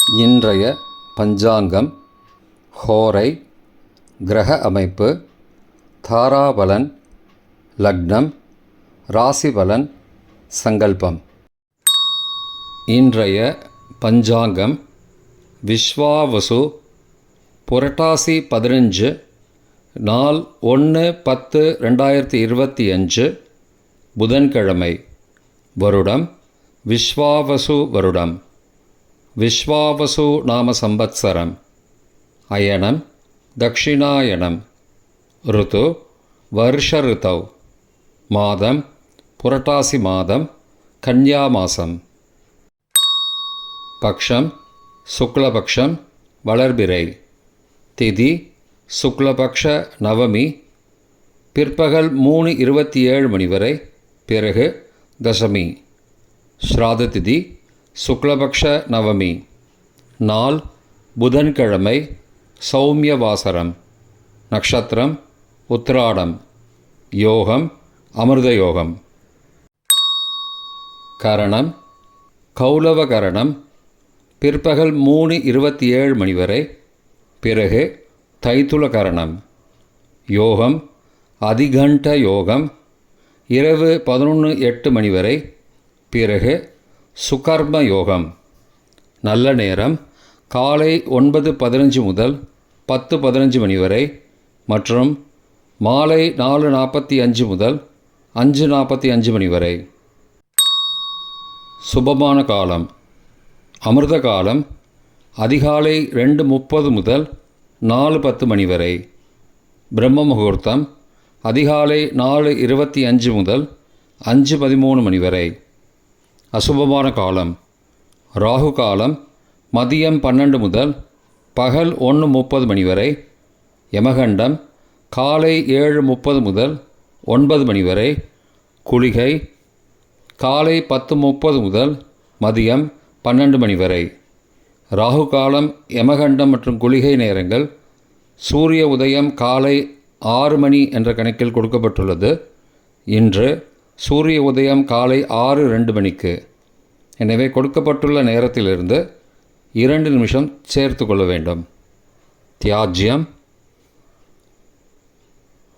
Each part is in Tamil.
இன்றைய பஞ்சாங்கம், ஹோரை, கிரக அமைப்பு, தாராபலன், லக்னம், ராசிபலன், சங்கல்பம். இன்றைய பஞ்சாங்கம் விஸ்வாவசு, புரட்டாசி 15, நாள் 1/10/2025, புதன்கிழமை. வருடம் விஸ்வாவசு வருடம். விஸ்வாவசு நாம சம்பத்சரம். அயனம் தக்ஷிணாயனம். ருது வருஷ ருதௌ. மாதம் புரட்டாசி மாதம், கன்யா மாசம். பக்ஷம் சுக்லபக்ஷம், வளர்பிறை. திதி சுக்லபக்ஷ நவமி, பிற்பகல் 3:27 வரை, பிறகு தசமி. ஸ்ராத திதி சுக்லபக்ஷ நவமி. நாள் புதன்கிழமை, சௌமியவாசரம். நக்ஷத்திரம் உத்திராடம். யோகம் அமிர்த யோகம். கரணம் கௌலவ கரணம், பிற்பகல் 3:27 வரை, பிறகு தைத்துல கரணம். யோகம் அதிகண்ட யோகம், இரவு 11:08 வரை, பிறகு சுகர்ம யோகம். நல்ல நேரம் காலை 9:15 முதல் 10:15 வரை மற்றும் மாலை 4:45 முதல் 5:45 வரை. சுபமான காலம் அமிர்த காலம் அதிகாலை 2:30 முதல் 4:10 வரை. பிரம்ம முகூர்த்தம் அதிகாலை 4:25 முதல் 5:13 வரை. அசுபமான காலம் ராகு காலம் மதியம் 12 முதல் பகல் 1:30 வரை. யமகண்டம் காலை 7:30 முதல் 9 வரை. குளிகை காலை 10:30 முதல் மதியம் 12 வரை. ராகு காலம், யமகண்டம் மற்றும் குளிகை நேரங்கள் சூரிய உதயம் காலை 6 என்ற கணக்கில் கொடுக்கப்பட்டுள்ளது. இன்று சூரிய உதயம் காலை 6:02 எனவே கொடுக்கப்பட்டுள்ள நேரத்திலிருந்து 2 நிமிஷம் சேர்த்து கொள்ள வேண்டும். தியாஜ்யம்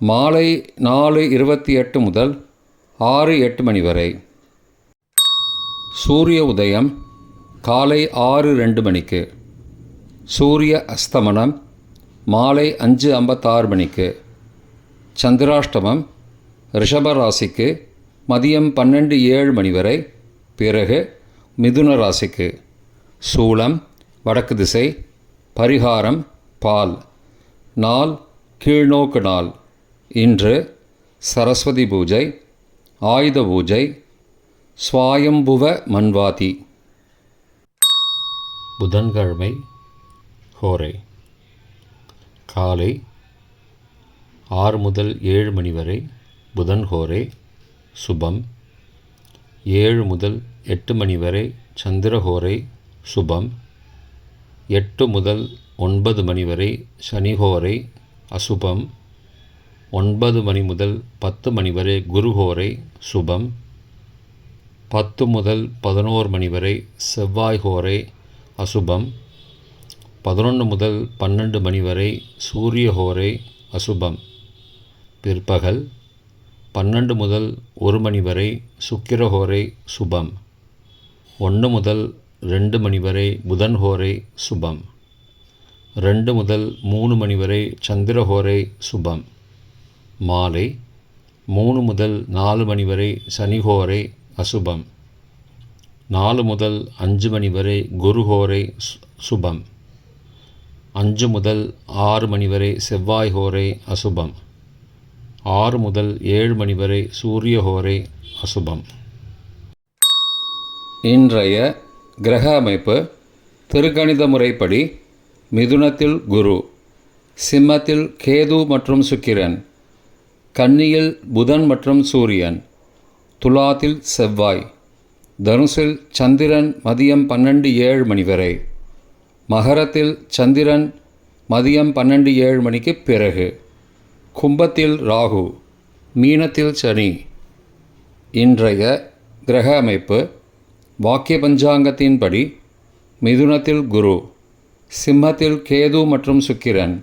மாலை 4:28 முதல் 6:08 வரை. சூரிய உதயம் காலை 6:02. சூரிய அஸ்தமனம் மாலை 5:56. சந்திராஷ்டமம் ரிஷப ராசிக்கு மதியம் 12:07 வரை, பிறகு மிதுன ராசிக்கு. சூலம் வடக்கு திசை. பரிகாரம் பால். நாள் கீழ்நோக்கு நாள். இன்று சரஸ்வதி பூஜை, ஆயுத பூஜை, ஸ்வாயம்புவ மன்வாதி. புதன்கிழமை ஹோரை. காலை 6 முதல் 7 வரை புதன் ஹோரை சுபம். 7 முதல் 8 வரை சந்திரஹோரை சுபம். 8 முதல் 9 வரை சனிஹோரை அசுபம். 9 முதல் 10 வரை குருஹோரை சுபம். 10 முதல் 11 வரை செவ்வாய் ஹோரை அசுபம். 11 முதல் 12 வரை சூரிய ஹோரை அசுபம். பிற்பகல் 12 முதல் 1 வரை சுக்கிரஹோரை சுபம். 1 முதல் 2 வரை புதன் ஹோரை சுபம். 2 முதல் 3 வரை சந்திரஹோரை சுபம். மாலை 3 முதல் 4 வரை சனிஹோரை அசுபம். 4 முதல் 5 வரை குருஹோரை சுபம். 5 முதல் 6 வரை செவ்வாய் ஹோரை அசுபம். 6 முதல் 7 வரை சூரிய ஹோரை அசுபம். இன்றைய கிரக அமைப்பு திருக்கணித முறைப்படி மிதுனத்தில் குரு, சிம்மத்தில் கேது மற்றும் சுக்கிரன், கன்னியில் புதன் மற்றும் சூரியன், துலாத்தில் செவ்வாய், தனுசில் சந்திரன் மதியம் 12:07 வரை, மகரத்தில் சந்திரன் மதியம் 12:07 பிறகு, கும்பத்தில் ராகு, மீனத்தில் சனி. இன்றைய கிரக அமைப்பு வாக்கிய பஞ்சாங்கத்தின்படி மிதுனத்தில் குரு, சிம்மத்தில் கேது மற்றும் சுக்கிரன்,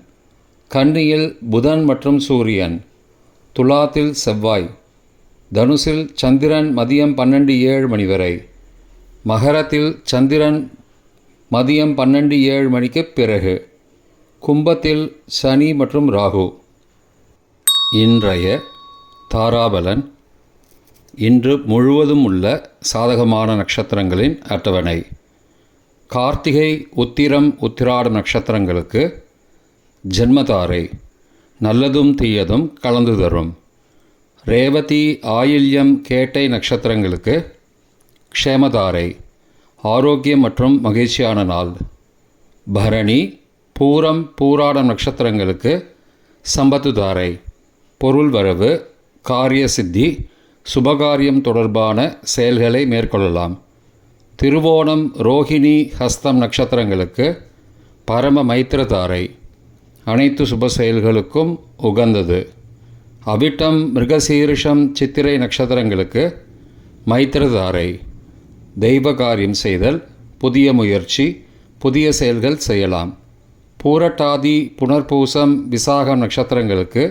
கன்னியில் புதன் மற்றும் சூரியன், துலாத்தில் செவ்வாய், தனுசில் சந்திரன் மதியம் 12:07 மணி வரை, மகரத்தில் சந்திரன் மதியம் 12:07 மணிக்கு பிறகு, கும்பத்தில் சனி மற்றும் ராகு. இன்றைய தாராபலன். இன்று முழுவதும் உள்ள சாதகமான நட்சத்திரங்களின் அட்டவணை. கார்த்திகை, உத்திரம், உத்திராட நட்சத்திரங்களுக்கு ஜென்மதாரை நல்லதும் தீயதும் கலந்து தரும். ரேவதி, ஆயில்யம், கேட்டை நட்சத்திரங்களுக்கு க்ஷேமதாரை ஆரோக்கியம் மற்றும் மகிழ்ச்சியான நாள். பரணி, பூரம், பூராட நட்சத்திரங்களுக்கு சம்பத்துதாரை பொருள் வரவு, காரிய சித்தி, சுபகாரியம் தொடர்பான செயல்களை மேற்கொள்ளலாம். திருவோணம், ரோஹிணி, ஹஸ்தம் நட்சத்திரங்களுக்கு பரம மைத்திரதாரை அனைத்து சுப செயல்களுக்கும் உகந்தது. அவிட்டம், மிருகசீரிஷம், சித்திரை நட்சத்திரங்களுக்கு மைத்திரதாரை தெய்வ காரியம் செய்தல், புதிய முயற்சி, புதிய செயல்கள் செய்யலாம். பூரட்டாதி, புனர்பூசம், விசாகம் நட்சத்திரங்களுக்கு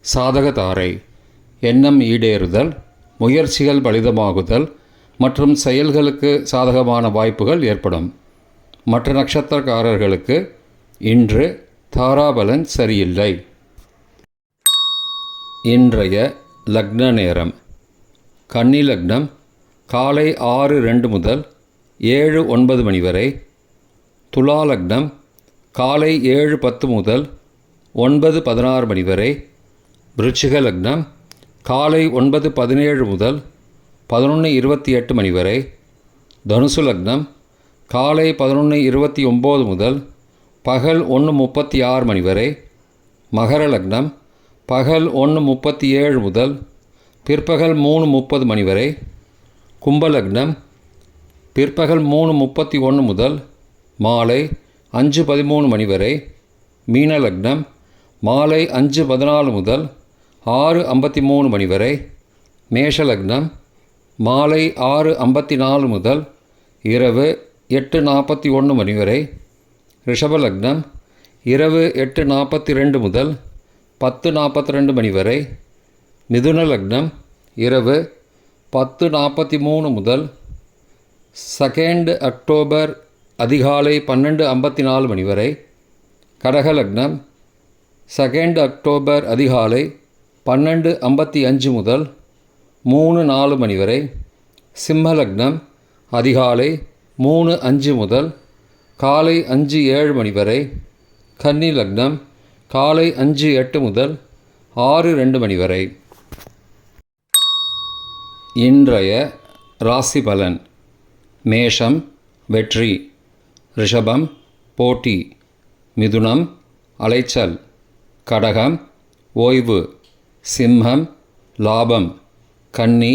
சாதகதாரை எண்ணம் ஈடேறுதல், முயற்சிகள் பலிதமாகுதல் மற்றும் செயல்களுக்கு சாதகமான வாய்ப்புகள் ஏற்படும். மற்ற நட்சத்திரக்காரர்களுக்கு இன்று தாராபலன் சரியில்லை. இன்றைய லக்ன நேரம். கன்னி லக்னம் காலை 6:02 முதல் 7:09 மணி வரை. துலா லக்னம் காலை 7:10 முதல் 9:16 மணி வரை. விருச்சிக லக்னம் காலை 9:17 முதல் 11:28 மணி வரை. தனுசு லக்னம் காலை 11:29 முதல் பகல் 1:36 மணி வரை. மகர லக்னம் பகல் 1:37 முதல் பிற்பகல் 3:30 மணி வரை. கும்பலக்னம் பிற்பகல் 3:31 முதல் மாலை 5:13 மணி வரை. மீன லக்னம் மாலை 5:14 முதல் 6:53 மணி வரை. மேஷ லக்னம் மாலை 6:54 முதல் இரவு 8:41 மணி வரை. ரிஷப லக்னம் இரவு 8:42 முதல் 10:42 மணி வரை. மிதுன லக்னம் இரவு 10:43 முதல் 2 அக்டோபர் அதிகாலை 12:54 மணி வரை. கடக லக்னம் 2 அக்டோபர் அதிகாலை 12:55 முதல் 3:04 மணி வரை. சிம்ம லக்னம் அதிகாலை 3:05 முதல் காலை 5:07 மணி வரை. கன்னி லக்னம் காலை 5:08 முதல் 6:02 மணி வரை. இன்றைய ராசி பலன். மேஷம் வெற்றி, ரிஷபம் போட்டி, மிதுனம் அலைச்சல், கடகம் ஓய்வு, சிம்மம் லாபம், கன்னி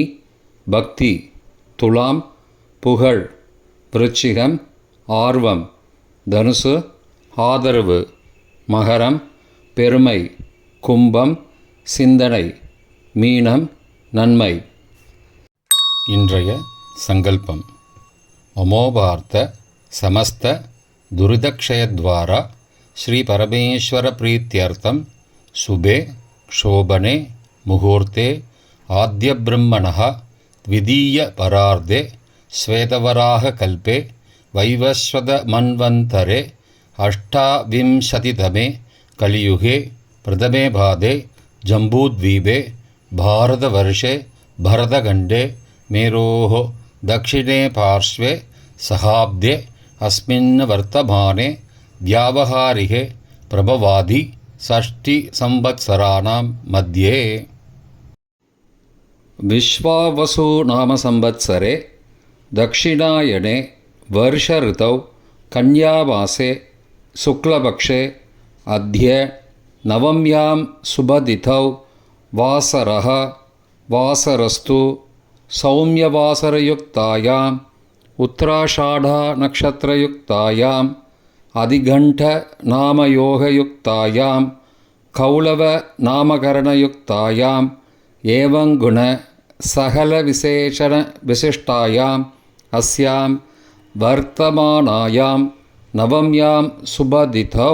பக்தி, துலாம் புகழ், விருச்சிகம் ஆர்வம், தனுசு ஆதரவு, மகரம் பெருமை, கும்பம் சிந்தனை, மீனம் நன்மை. இன்றைய சங்கல்பம். மமோபார்த்த சமஸ்த துரிதக்ஷயத்வாரா ஸ்ரீ பரமேஸ்வர பிரீத்யர்த்தம் சுபே க்ஷோபனே முகூர்த்தே ஆத்ய பிரம்மணः த்விதீய பரார்த்தே ஸ்வேதவராக கல்பே வைவஸ்வத மன்வந்தரே அஷ்டாவிம்சதிதமே கலியுகே பிரதமே பாதே ஜம்பூத்வீபே பாரதவர்ஷே பரதகண்டே மேரோः दक्षिणे पार्श्वे सहाब्दे अस्मिन् वर्तमाने व्यावहारिके प्रभवादि षष्टिसंवत्सराणां मध्ये विश्वावसु नाम संवत्सरे दक्षिणायने वर्ष ऋतौ कन्यामासे शुक्लपक्षे अद्य नवम्यां शुभतिथौ वासरः वासरस्तु सौम्यवासरयुक्तायाम् उत्तराषाढा नक्षत्रयुक्तायाम् अधिघण्टनामयोगयुक्तायाम् कौलवनामकरणयुक्तायाम् एवं गुण सकलविशेषणविशिष्टायाम् अस्यां वर्तमानायां नवम्यां सुबदितौ